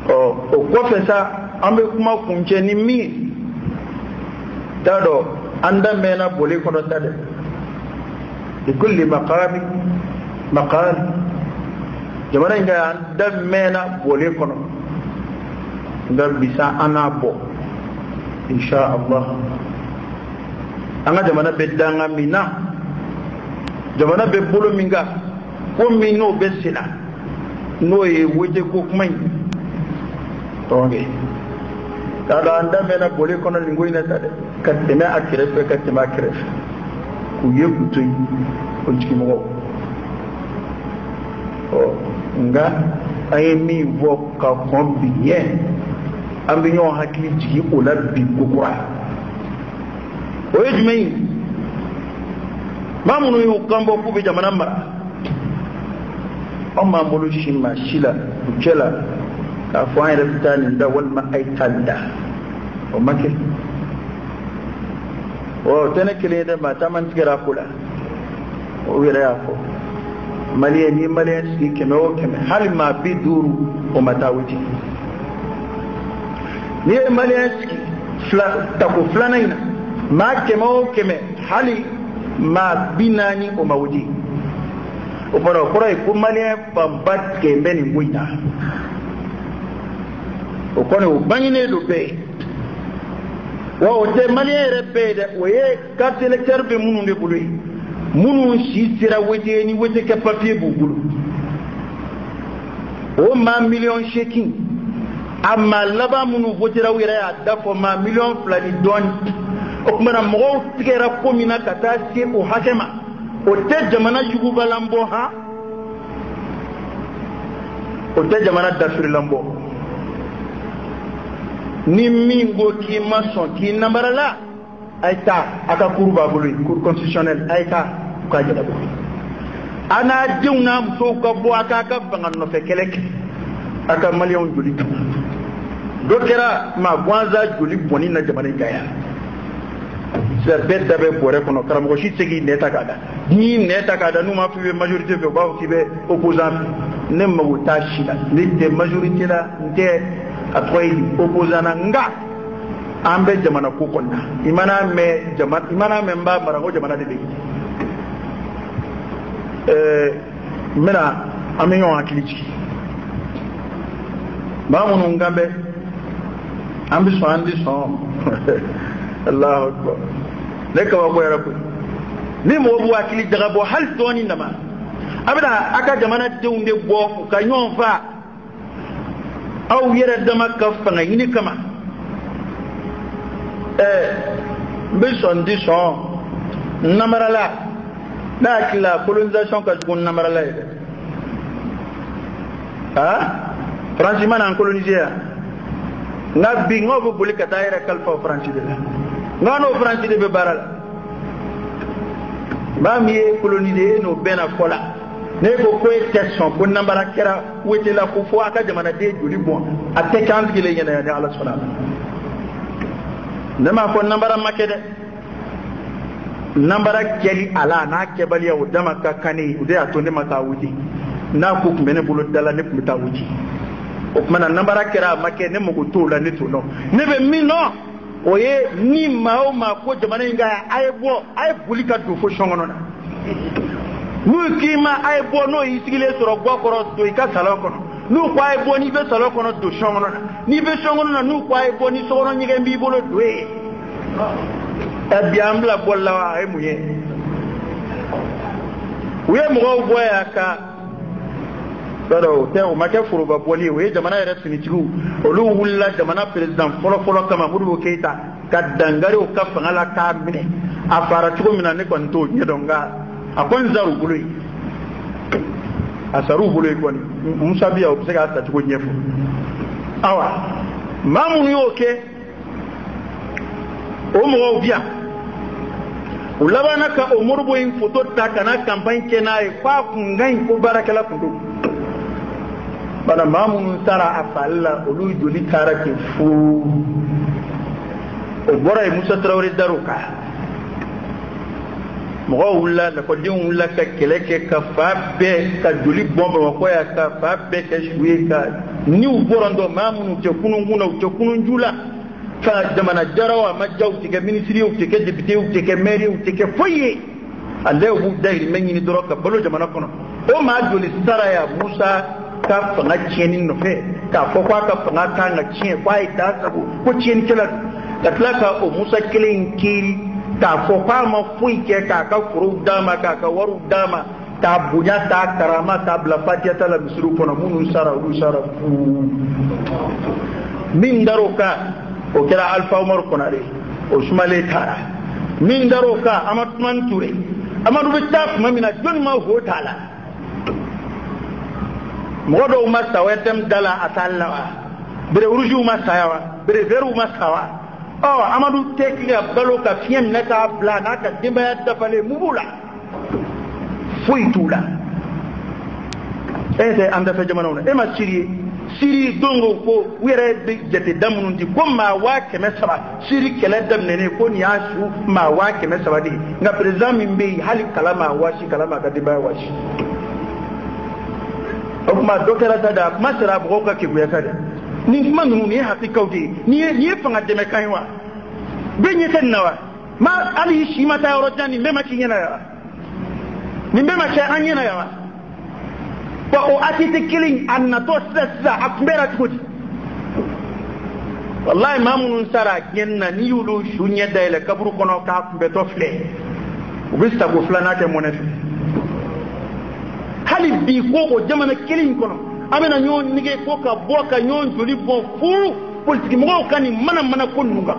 o kɔfɛ sa an bɛ kuma kuncɛ ni min t'a dɔn an da mɛnna boli kɔnɔ ta dɛ likulli maqami maqal jamana in ka an da mɛnna boli kɔnɔ nka bisa an n'a bɔ insha Allah an ka jamana bɛ danga min na jamana bɛ bolo min kan ko min n'o bɛ senna n'o ye wele ko kuma in tɔnge t'a dɔn an da mɛnna boli kɔnɔ nin ko in na ta dɛ ka tɛmɛ a kɛrɛfɛ ka tɛmɛ a kɛrɛfɛ k'u ye k'u to yen o jigimɔgɔw nka an ye min fɔ ka kɔn bi ɲɛ an bɛ ɲɔgɔn hakili jigi o la bi kokura o ye jumɛn ye maa minnu y'u kanbɔ k'u bɛ jamana mara anw m'an bolo si maa si la u cɛ la k'a fɔ an yɛrɛ bɛ taa nin da walima a ye taa nin da o ma kɛ o tɛ ne kelen ye dɛ maa caman tigɛra a ko la o yɛrɛ y'a fɔ maliyɛn ni maliyɛn sigi 100 o 100 hali maa 50 o ma taa wuti n'i ye maliyɛn sigi tako filanan in na maa 100 o 100 hali maa 40 o ma wuti o fana o kɔrɔ ye ko maliyɛn fanba tigɛ bɛ nin ko in na o kɔni o bangenen don bɛɛ ye wa o tɛ maliyɛn yɛrɛ bɛɛ ye dɛ o ye carte électeur bɛ minnu de bolo ye minnu si sera wete ni wete kɛ papier b'u bolo o maa 8,000,000 a maa laban minnu votera u yɛrɛ y'a dafɔ maa 2,000,000 ni dɔɔni o tumana mɔgɔw tigɛra ko min na ka taa se o hakɛ ma o tɛ jamana jugubalan bɔ han o tɛ jamana dafirilan bɔ ni min ko k'i ma sɔn k'i namarala a ye taa a ka cour b'a bolo yen cour constitutionnelle a ye taa u k'a ɲɛnabɔ a n'a denw n'a musow ka bɔ a k'a ka fanga nɔfɛ kɛlɛ kɛ a ka maliyɛnw joli kama dɔ kɛra maa gansan joli bɔnni na jamana in kan yan sisan bɛɛ da bɛ bɔrɛ kɔnɔ karamɔgɔ si tɛ se k'i nɛ ta k'a da n'i y'i nɛ ta k'a da n'u m'a fɔ i bɛ majorité fɛ u b'a fɔ k'i bɛ opposant fɛ ne mago t'a si la ne tɛ majorité la n tɛ a tɔgɔ ye opposant na nka an bɛ jamana ko kɔnɔ i mana mɛn n b'a mara ko jamana de bɛ yen n bɛna an bɛ ɲɔgɔn hakili jigi maa minnu kan bɛ an bɛ sɔn an tɛ sɔn Allahu Akbar ne kabako yɛrɛ koyi ni mɔgɔ b'u hakili jagabɔ hali dɔɔni dama a bɛna a ka jamanadenw de bɔ u ka ɲɔgɔn fa aw yɛrɛ dama ka fanga ɲini kama n bɛ sɔn n tɛ sɔn namarala ne hakili la colonisation ka jugu namarala ye dɛ Faransi mana an coloniser yan nka bi n k'aw bɛ boli ka taa yɛrɛ kalifa Faransi de la nka n'o Faransi de bɛ baara la maa min ye coloniser e n'o bɛnna fɔ la ne ko e tɛ sɔn ko namara kɛra wete la ko fo a ka jamanaden joli bɔn a tɛ kɛ an sigilen ɲɛna yan ni Ala sɔnna ne m'a fɔ namara ma kɛ dɛ namara kɛli a la n'a kɛbaliya o dama ka kan ne ye o de y'a to ne ma taa wuti n'a ko tun bɛ ne bolo da la ne tun bɛ taa wuti o tuma na namara kɛra a ma kɛ ne mago t'o la ne t'o dɔn ne bɛ min dɔn o ye ni maa o maa ko jamana in kan a ye bɔ a ye boli ka don fo sɔn kɔnɔ na n'u k'i ma a ye bɔ n'o y'i sigilen sɔrɔ gwa kɔrɔ don i ka salon kɔnɔ n'u ko a ye bɔ n'i bɛ salon kɔnɔ don sɔn kɔnɔ na n'i bɛ sɔn kɔnɔ na n'u ko a ye bɔ ni sokɔnɔ ɲɛgɛn b'i bolo don yen bi an bila bɔli la wa a ye mun ye u ye mɔgɔw bɔ yan ka o ma kɛ foroba bɔli ye o ye jamana yɛrɛ finitigiw olu wulila jamana président fɔlɔ kama Modibo Keyita ka dangari o ka fanga la k'a minɛ a fara cogo min na ne kɔni t'o ɲɛdɔn nka a kɔni sar'u bolo yen a sar'u bolo yen kɔni Musa Biya o bɛ se k'a tacogo ɲɛfɔ awa maa minnu y'o kɛ o mɔgɔw bi yan u labanna ka o Modibo in photo ta ka na campagne kɛ n'a ye f'a kun ka ɲi ko baarakɛla kun don bana maa minnu taara a fali la olu joli taara kɛ fu o bɔra yen Musa Tarawele dar'o kan mɔgɔw wulila lakɔlidenw wulila ka kɛlɛ kɛ ka fa bɛɛ ka joli bɔn Bamakɔ yan ka fa bɛɛ kɛ su ye ka ni u borando mamunu te kununguna u te kununjula fa jamana jarawa majjaw te ke ministre u te ke député u te ke maire u te ke foyer Allah bu dayri menni doroka balo jamana kono o ma joli saraya Musa ka fanga cienin no fe ka fo kwa ka fanga tanga cien kwa ita sabu ko cien kala da tlaka o Musa kilin kiri ta fo kwa ma fuike ka furu dama ka waru dama ta bunya ta karama ta bla fatia ta la misru kono munun sara u sara min daroka o kira Alpha Umar konare o sumale tara min daroka amatman ture amadu bitaf mamina jon ma ho tala modo ma sawetem dala atallawa bere uruju ma sayawa bere veru ma sawa oh amadu tekle balo ka fiem naka bla naka dimba da fale mubula fuitula ese anda fa jamana ona e ma siri dongo ko were de jete damunun di ko ma wa keme saba siri kele dam nene ko ni asu ma wa keme saba di nga president min be hali kalama washi kalama ka di ba washi o ma dokera tada masara bo ka ke buya kada ni manu ni hakika udi ni fanga de me kanwa be ni nawa ma ali shi mata yoro jani me ma kinyana ya ni me ma cha anyana ya ba o atite killing anna to sessa akbera tukudi wallahi mamun sara genna ni yulu shunya dayla kabru kono ka be to fle ubista go flana te monefi hali bi ko o jamana killing kono amena nyon nige ko ka boka nyon joli bon fu politique mo kani mana ko nunga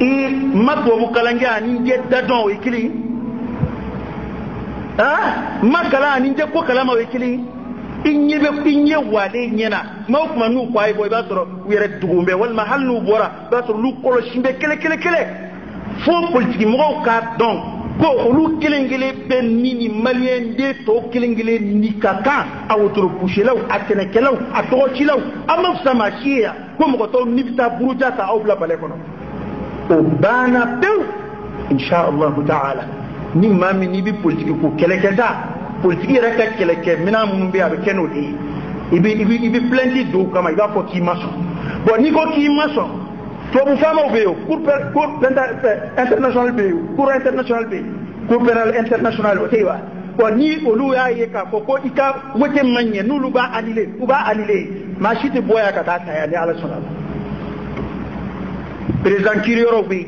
e mabo bu kalanga ni gedda don e killing makala ni je ko kala ma wekili inye wale nyena ma kuma nu kwai boy ba toro were dugumbe wal mahallu bora ba toro lu kolo shimbe kele fo politique mo ka don ko lu kelengele ben nini malien de to kelengele ni kaka awotoro pushelaw atene kelaw atoro chilaw amma sama shia ko mo to nibta buruja ta awbla bale kono o bana pew insha Allah ta'ala ni mami ni bi politique ko kelekeza politique reka keleke mina mun be abe kenodi ibi plenty do kama iba ko ki maso bon ni ko ki maso to bu fama obeo pour international be pour international be pour penal international o tewa bon ni olu ya ye ka ko ika wote manye nulu ba anile ma shite boya ka ta ya ni ala sunna président Kirioro bi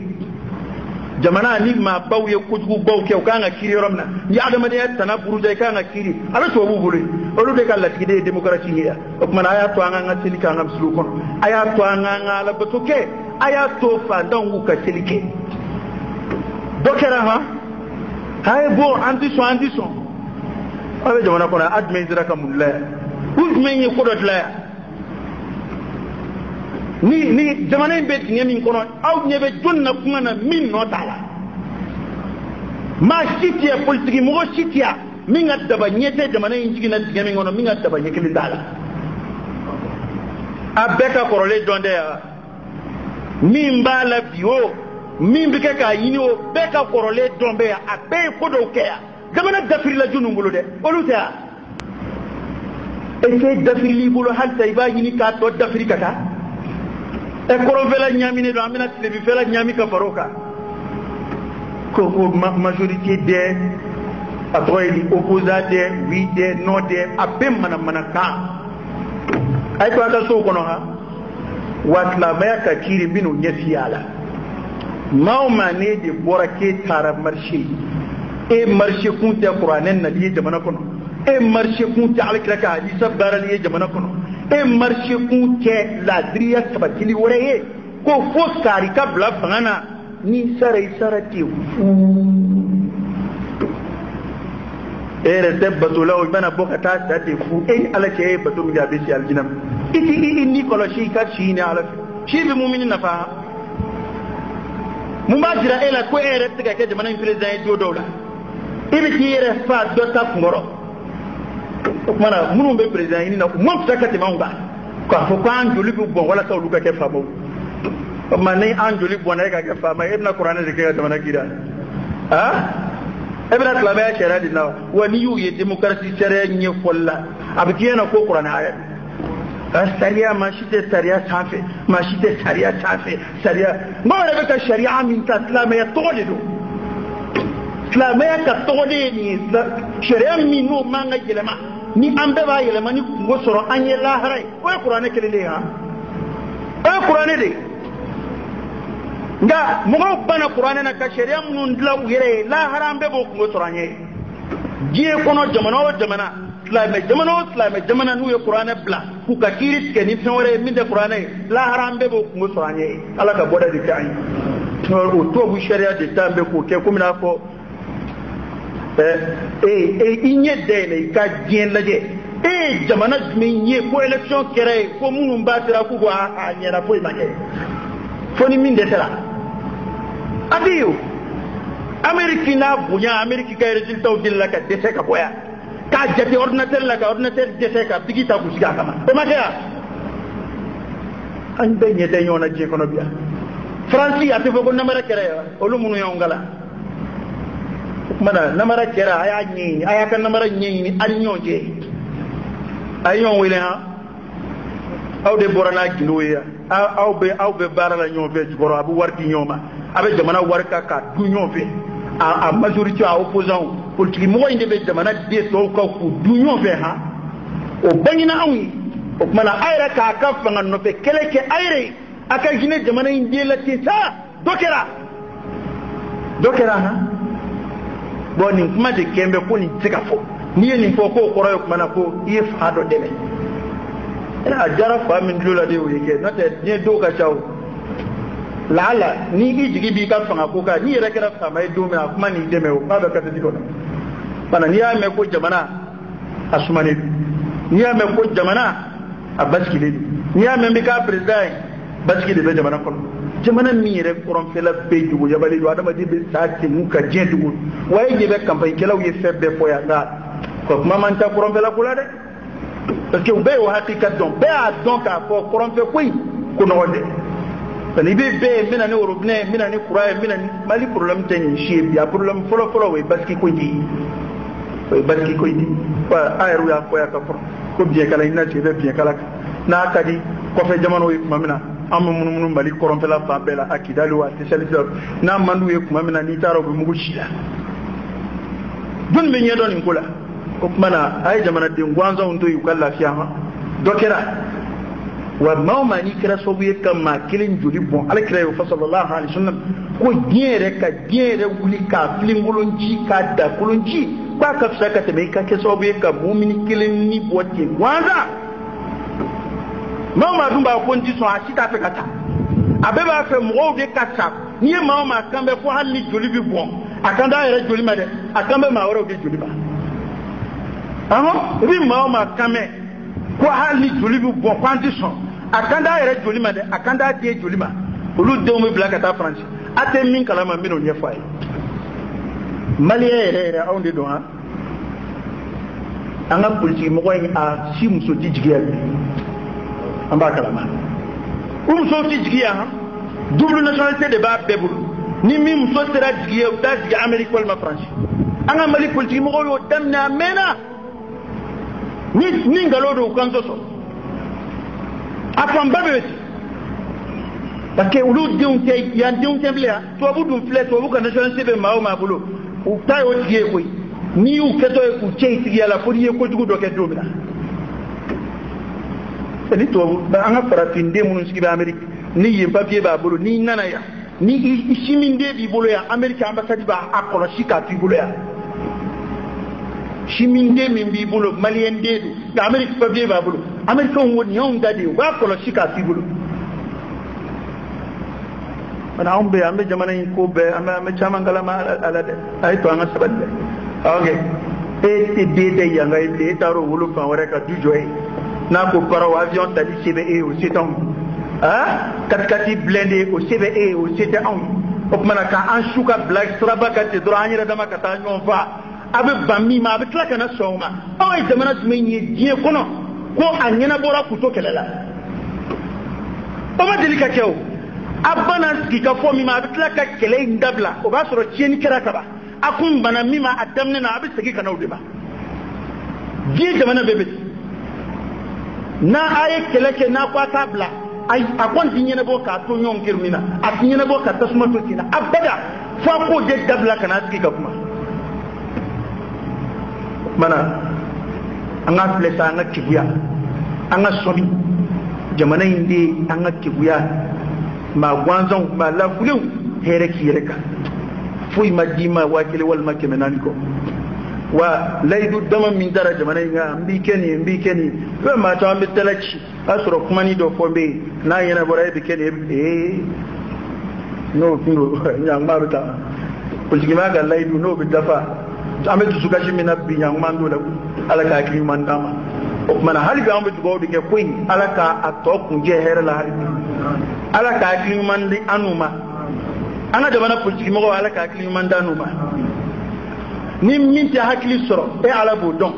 jamana ni ma baw ye kujugu baw ke ka nga kiri romna ni adama de tana buruja ka nga kiri ala to bu bulu olu de kala tigi démocratie ni ya o mana aya to nga selika nga sulu kono aya to nga la betoke aya to fa dangu ka selike dokera ha hay bo andi so abe jamana kono adme zira kamulla uzmen ye kodot la ni jamana be ngemi kono aw nyebe jonna kuma na min no tala ma sitia politique mo sitia mi ngadda ba nyete jamana injigi na ngemi ngono mi ngadda ba nyekili dala abeka korole donde ya mi mbala bio mi mbike ka yini o beka korole dombe ya abe kodo keya jamana dafiri la junu ngulu de oluta e fe dafiri li bulu hal tay ba yini ka to dafiri kata e korovela nyamine do amina tilebi fela nyami ka faroka ko majorité de atoyli opposate oui de non de abem mana ka ay ko aka so kono ha watla ba ka kiri binu nyesiala mauma ne de borake tara marché e marché kunte qur'anen na liye jamana kono e marché kunte alkiraka hadisa baraliye jamana kono e marché kunte la driya sabatili woreye ko fo kari ka bla fangana ni sarati ere tebatu law bana bokata tati fu en ala ke batu mi gabe ci aljinam iti ni kolo shi ka shi ne ala shi bi mu'minin nafa mu majira ela ko ere tiga ke jamana president do dawla ibi ki ere fa do ta ngoro mana munu be president ni na mo takati manga ko fo ko anjuli bu bon wala taw lu ka ke fa bo mane anjuli bon ay ka ke fa ma ibn qur'an de ke jamana kida ha ebra klabe shara dina wani yu ye demokrasi shara nye folla abikiyana ko Qur'an aya sariya mashite sariya safi mashite sariya safi sariya ma wala bata sharia min ta islamiyya tolido islamiyya ka tolide ni sharia min no manga gelema ni ambe ba gelema ni ngo soro anye lahara o Qur'an kelele ha o Qur'an de nga mo bana Qur'an na ka sharia mun ndla uyere lahara ambe bo ngo soro anye jiye kono jamana islam jamana nu ye Qur'an bla ku ka kirit ke ni fenwore min de Qur'an la harambe bo ku soranye ala ka boda de kai to bu sharia de tambe ko ke ko mina fo inye de ne ka jien laje jamana min ye ko election kere ko munum batira ku ko a nyera fo imake fo ni min de tera abiyo Ameriki na bunya Ameriki ka resultat dilla ka de ka boya ka jate ordinateur la ka ordinateur jete ka bigita ku siga kama o makaya an be nyete nyona je kono biya franci ate fogo namara kere olu munu yongala mana namara kere aya nyi aya kan namara nyi an nyonje ayon wele ha aw de borana giloya aw be barala nyombe jugoro abu warti nyoma abe jamana warka ka du nyombe a majorité a opposant politique mo inde be jamana de to ko ku dunyo be ha o bangina awi o mana ayra ka ka fanga no be keleke ayre aka jine jamana inde la ti sa dokera ha boni kuma de kembe ko ni tika fo ni ni fo ko koro ko mana ko if ado deme ina jara fa min lula de o yeke no te ni do ka chaw lala ni ijigi bi ka fanga ko ka ni yere kera fa mai do me kuma ni deme o ba ka ti ko bana ni ya me ko jamana asumane ni ya me ko jamana abaskile ni ya me ka president baskile be jamana ko jamana mi yere koron fela be jugo yabali do adama dibe saati mu ka jendugo waye je be campagne kelaw ye febbe fo ya ga ko mama nta koron fela kula de parce que be o hakika don be a don ka ko koron fe ko no de tani be mina ni orobne mina ni kuraye mina ni mali problème tan shi biya problème folo we baski ko ji barki ko indi wa ayru ya ko ya ka ko biye kala ina ce be biye kala na kadi ko fe jamano yi mamina am mun mali koron fela fa bela akidalu wa spécialiseur na mandu ye kuma mina ni taro be mugu shida dun be nyedo ni kula ko mana ay jamana de ngwanzo ndo yu kala fiya ha dokera wa mawma ni kira so buye kama kilin juli bon ala kira yo sallallahu alaihi wasallam ko diere wuli ka flingolonji ka da kolonji ba ka saka te mai kake so buye ka mu'mini kilin ni bote wanda mawma dum ba ko ndi so a sita fe kata abe ba fe mo be kata ni mawma kambe ko halli juli bi bon akanda yere juli ma de akambe ma woro be juli ba ri mawma kame ko halli juli bi bon condition akanda yere joli ma de akanda tie joli ma olu de mo bla kata France ate min kala ma mino nye fay mali yere awndi do ha anga politique mo koy a si muso tijigiya amba kala ma muso tijigiya ha double nationalité de ba bebul ni mi muso sera jigiya u da jiga Amerique wala ma France anga mali politique mo koy damna mena ni ngalo do kanzo so afan babeti parce que ulu deunte ya deunte blia to budum fle to bu kana nationalité be mawo ma bulo u tayo tiye koy ni u keto e ku cheiti yala fo ye ko jugo do ke domina ni to anga farafinde mun sibi Amerique ni ye papier ba bulo ni nana ya ni ishiminde bi bulo ya Amerique ambassade ba akolo shika ti bulo ya shiminde min bi bulo malien dedu da Amerique papier ba bulo Amerique on woni on dadi wa kolo shika ti bulo mana on be ambe jamana ko be ambe chama ngala ma ala de ay to anga sabadde okay e de ya ngai de taro wulu fa wara ka du joy na ko paro avion tali CBE au seton katkati blindé au CBE au seton op mana ka an shuka black straba ka te dranyira dama ka ta nyon fa abe bammi ma abe klaka na soma ay jamana tumenye die kono ko anyana bora kuto kelela o ba delika kew abana ki ka fo mi ma abe klaka kele ndabla o ba soro tieni keraka ba akun bana mi ma adamne na abe segi kana udeba die jamana bebe na aye keleke na kwa tabla ay akon tinyene bo ka to nyom kirmina atinyene bo ka tasma to kina abada fa ko de dabla kana tiki ka kuma mana anga plesa anga kibuya anga sobi jamana inde anga kibuya ma gwanzon ma la fulu here kireka fuy madima wakile wal makemenani ko wa laidu dama min daraja manayga mbikeni fe ma to ambe talachi asro kuma ni do fombe na yana boray be keni no nyang maruta kuligi maga laidu no be dafa ambe to suka shimi nabbi nyang mando la alaka kini mandama mana hali ga ambe to gowde ke koy alaka atoko je here la hali alaka kini mandi anuma anga de bana kuligi mo alaka kini mandanuma ni minti hakili soro e ala bo don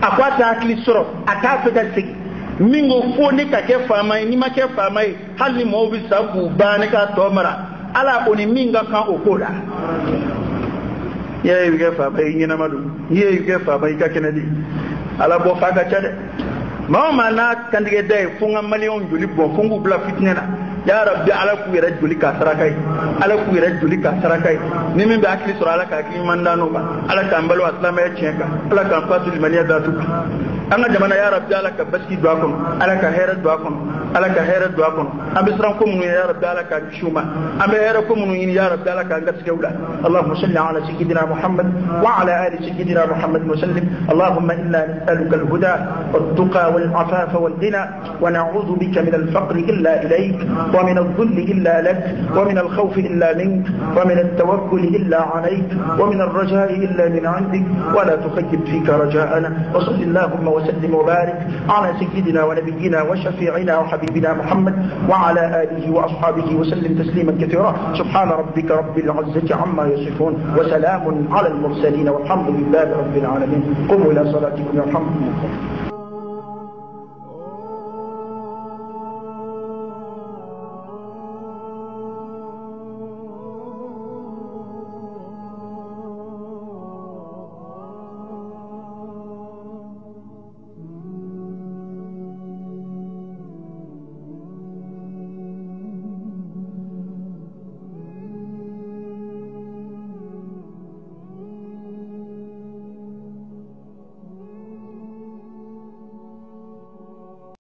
akwata hakili soro ata feta sigi mingo fo ni ka ke fama ni ma ke fama hali mo bi sabu bani ka to mara ala oni minga kan okola ye yu ke fama yi na madu ye yu ke fama ka kenedi ala bo fa ka chade mama na kandige dai funga million juli bo fungu bla fitnena ya rabbi ala ku yara juli ka sarakai ala ku yara juli ka sarakai ni min ba akli sura ala ka akli mandano ba ala ka ambalo aslama ya chenka ala ka fatul maniya datu anga jamana ya rabbi ala ka baski do akon ala ka hera do akon ala ka hera do akon ambisran ko mun ya rabbi ala ka shuma ambe hera ko mun ya rabbi ala ka ngaske wala allahumma salli ala sayyidina muhammad wa ala ali sayyidina muhammad wa sallim allahumma inna nas'aluka al-huda wat-tuqa wal-afafa wal-ghina wa na'udhu bika min al-faqr illa ilayk ومن الذل إلا لك ومن الخوف إلا منك ومن التوكل إلا عليك ومن الرجاء إلا من عندك ولا تخيب فيك رجاءنا وصل اللهم وسلم وبارك على سيدنا ونبينا وشفيعنا وحبيبنا محمد وعلى آله وأصحابه وسلم تسليما كثيرا سبحان ربك رب العزة عما يصفون وسلام على المرسلين والحمد لله رب العالمين قوموا إلى صلاتكم يرحمكم الله